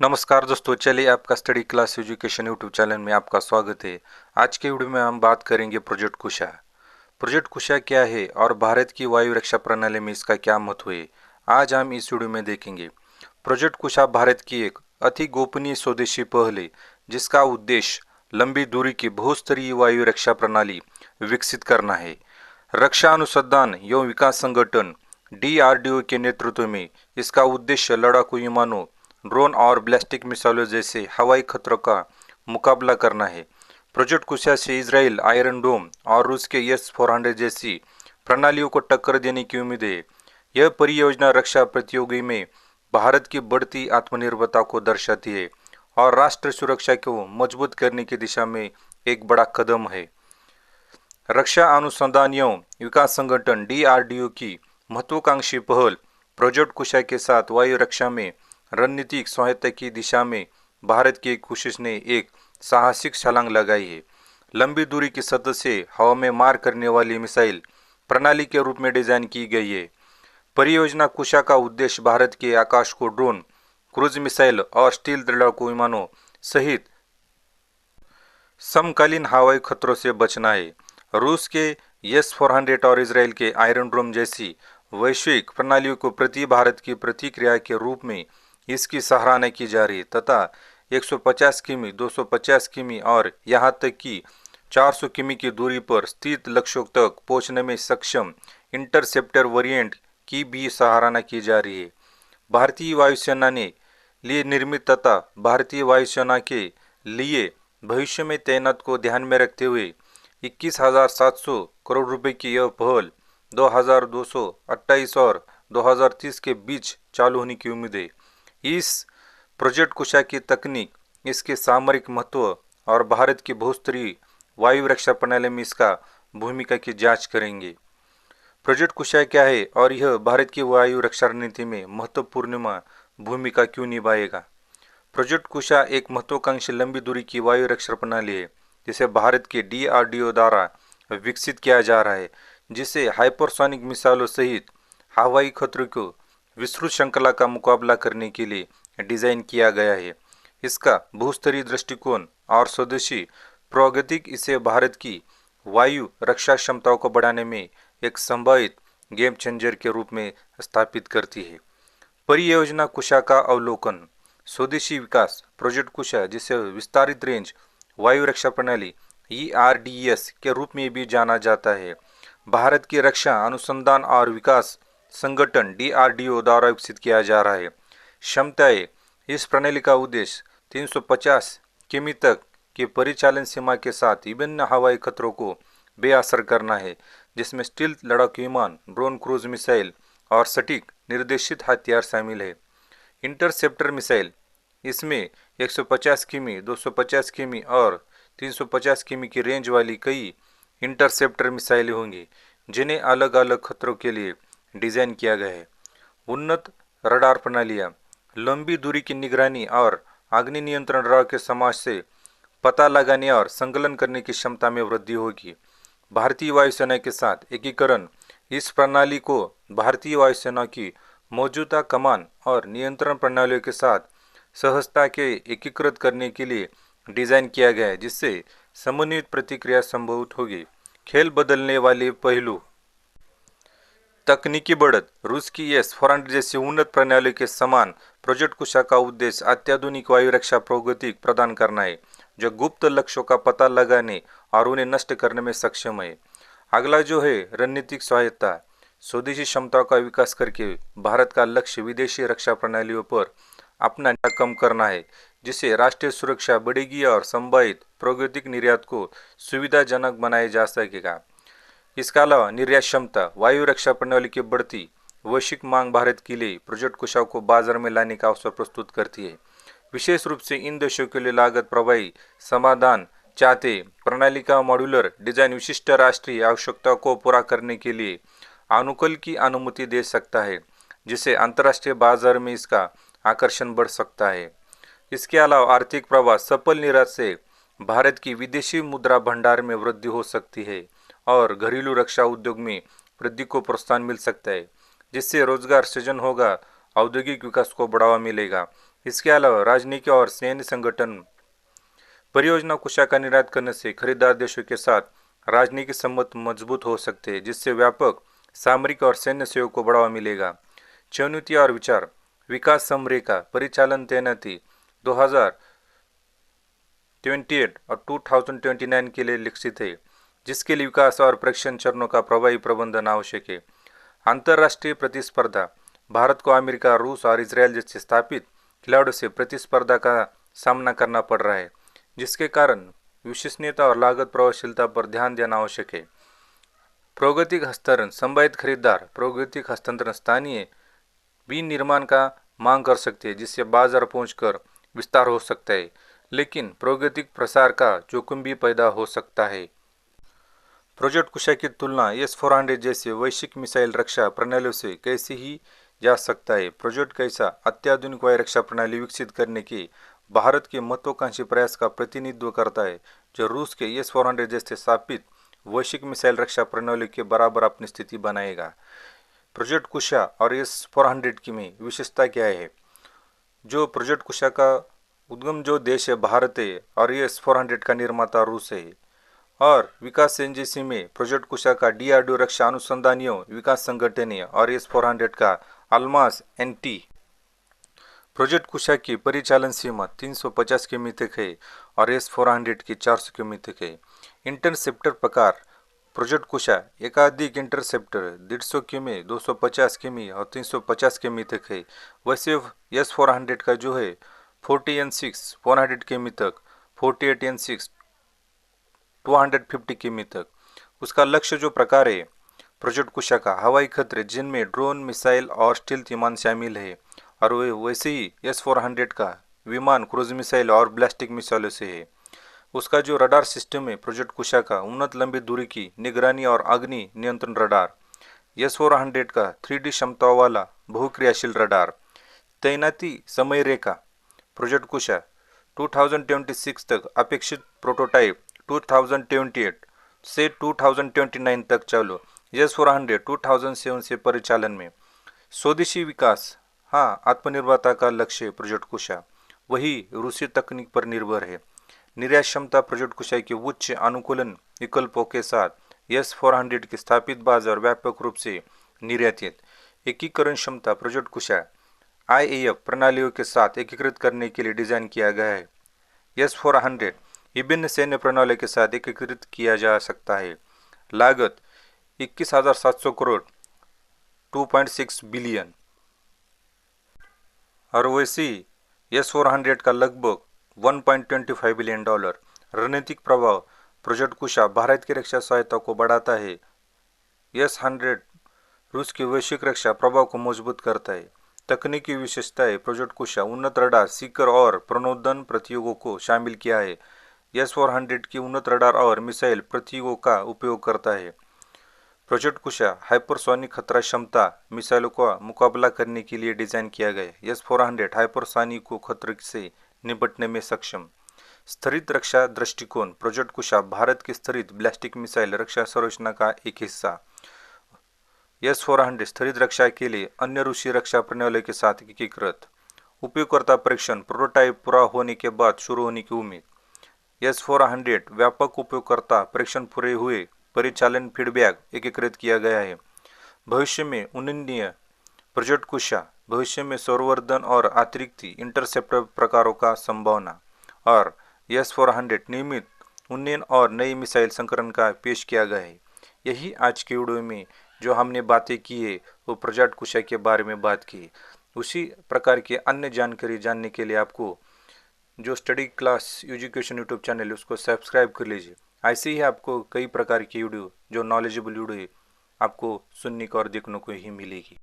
नमस्कार दोस्तों, चलिए आपका study class education YouTube channel में आपका स्वागत है। आज के वीडियो में हम बात करेंगे प्रोजेक्ट कुशा। प्रोजेक्ट कुशा क्या है और भारत की वायु रक्षा प्रणाली में इसका क्या महत्व है, आज हम इस वीडियो में देखेंगे। प्रोजेक्ट कुशा भारत की एक अति गोपनीय स्वदेशी पहल है, जिसका उद्देश्य लंबी दूरी की बहुस्तरीय वायु रक्षा प्रणाली विकसित करना है। रक्षा अनुसंधान एवं विकास संगठन DRDO के नेतृत्व में इसका उद्देश्य लड़ाकू विमानों, ड्रोन और बैलिस्टिक मिसाइलों जैसे हवाई खतरों का मुकाबला करना है। प्रोजेक्ट कुशा से इजराइल आयरन डोम और रूस के S-400 जैसी प्रणालियों को टक्कर देने की उम्मीद है। यह परियोजना रक्षा प्रतियोगी में भारत की बढ़ती आत्मनिर्भरता को दर्शाती है और राष्ट्र सुरक्षा को मजबूत करने की दिशा में एक बड़ा कदम है। रक्षा अनुसंधान एवं विकास संगठन DRDO की महत्वाकांक्षी पहल प्रोजेक्ट कुशा के साथ वायु रक्षा में रणनीतिक सहायता की दिशा में भारत की कोशिश ने एक साहसिक छलांग लगाई है। लंबी दूरी की सतह से हवा में मार करने वाली मिसाइल प्रणाली के रूप में डिजाइन की गई है। परियोजना कुशा का उद्देश्य भारत के आकाश को ड्रोन, क्रूज मिसाइल और स्टील लड़ाकू विमानों सहित समकालीन हवाई खतरों से बचना है। रूस के S-400 और इसराइल के आयरन डोम जैसी वैश्विक प्रणालियों को प्रति भारत की प्रतिक्रिया के रूप में इसकी सराहना की जा रही है तथा 150 किमी, 250 किमी और यहां तक कि 400 किमी की दूरी पर स्थित लक्ष्यों तक पहुंचने में सक्षम इंटरसेप्टर वेरिएंट की भी सराहना की जा रही है। भारतीय वायुसेना ने लिए निर्मित तथा भारतीय वायुसेना के लिए भविष्य में तैनात को ध्यान में रखते हुए 21,700 करोड़ रुपए की यह पहल 2228 और 2030 के बीच चालू होने की उम्मीद है। इस प्रोजेक्ट कुशा की तकनीक, इसके सामरिक महत्व और भारत की बहुस्तरीय वायु रक्षा प्रणाली में इसका भूमिका की जांच करेंगे। प्रोजेक्ट कुशा क्या है और यह भारत की वायु रक्षा रणनीति में महत्वपूर्ण भूमिका क्यों निभाएगा। प्रोजेक्ट कुशा एक महत्वाकांक्षी लंबी दूरी की वायु रक्षा प्रणाली है, जिसे भारत के DRDO द्वारा विकसित किया जा रहा है, जिसे हाइपरसोनिक मिसाइलों सहित हवाई खतरों को विस्तृत श्रृंखला का मुकाबला करने के लिए डिजाइन किया गया है। इसका बहुस्तरीय दृष्टिकोण और स्वदेशी प्रौद्योगिकी इसे भारत की वायु रक्षा क्षमताओं को बढ़ाने में एक संभावित गेम चेंजर के रूप में स्थापित करती है। परियोजना कुशा का अवलोकन। स्वदेशी विकास प्रोजेक्ट कुशा, जिसे विस्तारित रेंज वायु रक्षा प्रणाली ERDS के रूप में भी जाना जाता है, भारत की रक्षा अनुसंधान और विकास संगठन DRDO द्वारा विकसित किया जा रहा है। क्षमताएं। इस प्रणाली का उद्देश्य 350 किमी तक की परिचालन सीमा के साथ विभिन्न हवाई खतरों को बेअसर करना है, जिसमें स्टील लड़ाकू विमान, ड्रोन, क्रूज मिसाइल और सटीक निर्देशित हथियार शामिल है। Interceptor missile. इसमें 150 किमी, 250 किमी और 350 किमी की रेंज वाली कई इंटरसेप्टर मिसाइलें होंगी, जिन्हें अलग अलग खतरों के लिए डिजाइन किया गया है। उन्नत रडार प्रणालियां। लंबी दूरी की निगरानी और अग्नि नियंत्रण रडार के समाज से पता लगाने और संकलन करने की क्षमता में वृद्धि होगी। भारतीय वायुसेना के साथ एकीकरण। इस प्रणाली को भारतीय वायुसेना की मौजूदा कमान और नियंत्रण प्रणालियों के साथ सहजता के एकीकृत करने के लिए डिजाइन किया गया है, जिससे समन्वित प्रतिक्रिया संभव होगी। खेल बदलने वाले पहलू। तकनीकी बढ़त। रूस की S-400 जैसी उन्नत प्रणाली के समान प्रोजेक्ट कुशा का उद्देश्य अत्याधुनिक वायु रक्षा प्रौद्योगिकी प्रदान करना है, जो गुप्त लक्ष्यों का पता लगाने और उन्हें नष्ट करने में सक्षम है। अगला जो है रणनीतिक सहायता। स्वदेशी क्षमताओं का विकास करके भारत का लक्ष्य विदेशी रक्षा प्रणालियों पर अपना नियंत्रण कम करना है, जिससे राष्ट्रीय सुरक्षा बढ़ेगी और संभावित प्रौद्योगिक निर्यात को सुविधाजनक बनाया जा सकेगा। इसके अलावा निर्यात क्षमता। वायु रक्षा प्रणाली की बढ़ती वैश्विक मांग भारत के लिए प्रोजेक्ट कुशा को बाजार में लाने का अवसर प्रस्तुत करती है। विशेष रूप से इन देशों के लिए लागत प्रभावी समाधान चाहते प्रणाली का मॉड्यूलर डिजाइन विशिष्ट राष्ट्रीय आवश्यकताओं को पूरा करने के लिए अनुकूल की अनुमति दे सकता है, जिससे अंतर्राष्ट्रीय बाजार में इसका आकर्षण बढ़ सकता है। इसके अलावा आर्थिक प्रभाव। सफल निर्यात से भारत की विदेशी मुद्रा भंडार में वृद्धि हो सकती है और घरेलू रक्षा उद्योग में वृद्धि को प्रोत्साहन मिल सकता है, जिससे रोजगार सृजन होगा, औद्योगिक विकास को बढ़ावा मिलेगा। इसके अलावा राजनीतिक और सैन्य संगठन परियोजना कुशा का निर्यात करने से खरीदार देशों के साथ राजनीतिक संबंध मजबूत हो सकते हैं, जिससे व्यापक सामरिक और सैन्य सहयोग को बढ़ावा मिलेगा। चुनौती और विचार। विकास समरेखा परिचालन तैनाती 2028 और 2029 के लिए लिखित है, जिसके लिए विकास और परीक्षण चरणों का प्रभावी प्रबंधन आवश्यक है। अंतर्राष्ट्रीय प्रतिस्पर्धा। भारत को अमेरिका, रूस और इसराइल जैसे स्थापित खिलाड़ियों से प्रतिस्पर्धा का सामना करना पड़ रहा है, जिसके कारण विश्वसनीयता और लागत प्रभावशीलता पर ध्यान देना आवश्यक है। प्रागैतिक हस्तांतरण। संभावित खरीदार प्रागैतिक हस्तांतरण स्थानीय विनिर्माण का मांग कर सकते हैं, जिससे बाजार पहुंचकर विस्तार हो सकता है, लेकिन प्रागैतिक प्रसार का जोखिम भी पैदा हो सकता है। प्रोजेक्ट कुशा की तुलना S-400 जैसे वैश्विक मिसाइल रक्षा प्रणालियों से कैसे ही जा सकता है। प्रोजेक्ट कैसा अत्याधुनिक वायु रक्षा प्रणाली विकसित करने के भारत के महत्वाकांक्षी प्रयास का प्रतिनिधित्व करता है, जो रूस के S-400 जैसे स्थापित वैश्विक मिसाइल रक्षा प्रणाली के बराबर अपनी स्थिति बनाएगा। प्रोजेक्ट कुशा और S-400 की में विशेषता क्या है? जो प्रोजेक्ट कुशा का उद्गम जो देश है भारत है और S-400 का निर्माता रूस है। और विकास एजेंसी में प्रोजेक्ट कुशा का DRDO रक्षा अनुसंधानियों विकास संगठन है और S-400 का अल्मास NT। प्रोजेक्ट कुशा की परिचालन सीमा 350 किमी तक है और S-400 की 400 किमी तक है। इंटरसेप्टर प्रकार। प्रोजेक्ट कुशा एकाधिक इंटरसेप्टर 150 किमी, 250 किमी और 350 किमी तक है। वैसे S-400 का जो है 40N6 400 किमी तक, 48N6 250 किमी तक। उसका लक्ष्य जो प्रकार है प्रोजेक्ट कुशा का हवाई खतरे, जिनमें ड्रोन, मिसाइल और स्टील्थ विमान शामिल है, और वैसे ही S-400 का विमान क्रूज मिसाइल और बैलिस्टिक मिसाइलों से है। उसका जो रडार सिस्टम है प्रोजेक्ट कुशा का उन्नत लंबी दूरी की निगरानी और अग्नि नियंत्रण रडार। S-400 का 3D क्षमताओं वाला बहुक्रियाशील रडार। तैनाती समय रेखा। प्रोजेक्ट कुशा 2026 तक अपेक्षित प्रोटोटाइप 2028 से 2029 तक चालू। S-400 2007 से परिचालन में। स्वदेशी विकास। हाँ, आत्मनिर्भरता का लक्ष्य प्रोजेक्ट कुशा वही रूसी तकनीक पर निर्भर है। निर्यात क्षमता। प्रोजेक्ट कुशा के उच्च अनुकूलन विकल्पों के साथ S-400 की स्थापित बाजार व्यापक रूप से निर्यातित। एकीकरण क्षमता। प्रोजेक्ट कुशा IAF प्रणालियों के साथ एकीकृत करने के लिए डिजाइन किया गया है। S-400 विभिन्न सैन्य प्रणालियों के साथ एकीकृत किया जा सकता है। लागत 21,700 करोड़ 2.6 बिलियन। और वैसे S-400 का लगभग $1.25 बिलियन। रणनीतिक प्रभाव। प्रोजेक्ट कुशा भारत की रक्षा सहायता को बढ़ाता है। S-100 रूस की वैश्विक रक्षा प्रभाव को मजबूत करता है। तकनीकी विशेषताएं। प्रोजेक्ट कुशा उन्नत रडार, सीकर और प्रणोदन प्रतीकों को शामिल किया है। S-400 की उन्नत रडार और मिसाइल प्रतीकों का उपयोग करता है। प्रोजेक्ट कुशा हाइपरसोनिक खतरा क्षमता मिसाइलों का मुकाबला करने के लिए डिजाइन किया गया है। S-400 हाइपरसोनिक को खतरे से निपटने में सक्षम। स्तरित रक्षा दृष्टिकोण। प्रोजेक्ट कुशा भारत की स्तरित बैलिस्टिक मिसाइल रक्षा संरचना का एक हिस्सा। S-400 स्तरित रक्षा के लिए अन्य रूसी रक्षा प्रणालियों के साथ एकीकृत। उपयोगकर्ता परीक्षण। प्रोटोटाइप पूरा होने के बाद शुरू होने की उम्मीद। S-400 व्यापक उपयोगकर्ता परीक्षण पूरे हुए परिचालन फीडबैक एकीकृत किया गया है। भविष्य में उन्नयनीय। प्रोजेक्ट कुशा भविष्य में संवर्धन और अतिरिक्त इंटरसेप्टर प्रकारों का संभावना। और S-400 नियमित उन्नयन और नई मिसाइल संस्करण का पेश किया गया है। यही आज के वीडियो में जो हमने बातें की है वो प्रोजेक्ट कुशा के बारे में बात की। उसी प्रकार की अन्य जानकारी जानने के लिए आपको जो study class education YouTube channel है उसको सब्सक्राइब कर लीजिए। ऐसे ही आपको कई प्रकार की वीडियो जो नॉलेजेबल वीडियो है आपको सुनने को और देखने को ही मिलेगी।